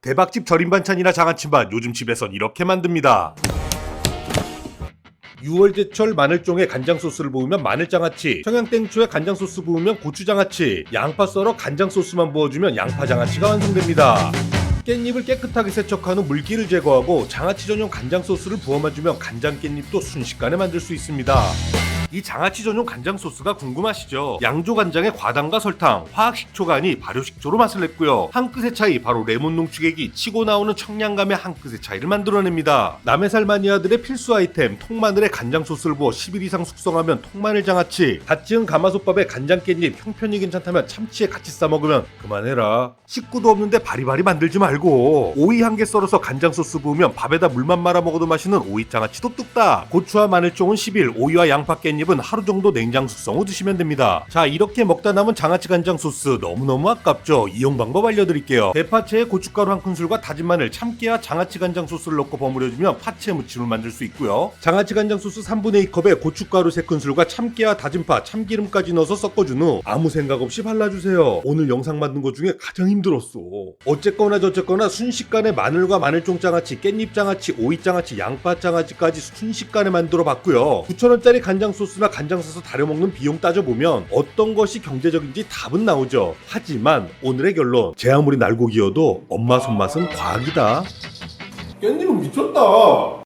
대박집 절임 반찬이나 장아찌만 요즘 집에선 이렇게 만듭니다. 6월제철 마늘종에 간장소스를 부으면 마늘장아찌, 청양땡초에 간장소스 부으면 고추장아찌, 양파 썰어 간장소스만 부어주면 양파장아찌가 완성됩니다. 깻잎을 깨끗하게 세척한 후 물기를 제거하고 장아찌 전용 간장소스를 부어만 주면 간장 깻잎도 순식간에 만들 수 있습니다. 이 장아찌 전용 간장 소스가 궁금하시죠? 양조 간장에 과당과 설탕, 화학 식초가 아니 발효식초로 맛을 냈고요. 한 끗의 차이, 바로 레몬 농축액이 치고 나오는 청량감의 한 끗의 차이를 만들어냅니다. 남해살 마니아들의 필수 아이템 통마늘에 간장 소스를 부어 10일 이상 숙성하면 통마늘 장아찌. 갓 지은 가마솥밥에 간장 깻잎, 형편이 괜찮다면 참치에 같이 싸 먹으면 그만해라. 식구도 없는데 바리바리 만들지 말고 오이 한 개 썰어서 간장 소스 부으면 밥에다 물만 말아 먹어도 맛있는 오이 장아찌도 뚝딱. 고추와 마늘종은 10일, 오이와 양파 깻잎 은 하루 정도 냉장 숙성 후 드시면 됩니다. 자, 이렇게 먹다 남은 장아찌 간장 소스 너무너무 아깝죠? 이용 방법 알려드릴게요. 대파채에 고춧가루 한 큰술과 다진 마늘, 참깨와 장아찌 간장 소스를 넣고 버무려주면 파채 무침을 만들 수 있고요. 장아찌 간장 소스 3분의 2컵에 고춧가루 3큰술과 참깨와 다진 파, 참기름까지 넣어서 섞어준 후 아무 생각 없이 발라주세요. 오늘 영상 만든 것 중에 가장 힘들었어. 어쨌거나 저쨌거나 순식간에 마늘과 마늘종 장아찌, 깻잎 장아찌, 오이 장아찌, 양파 장아찌까지 순식간에 만들어 봤고요. 9,000원짜리 간장 소스나 간장 써서 다려 먹는 비용 따져보면 어떤 것이 경제적인지 답은 나오죠. 하지만 오늘의 결론, 제 아무리 날고기여도 엄마 손맛은 과학이다. 깻잎은 미쳤다.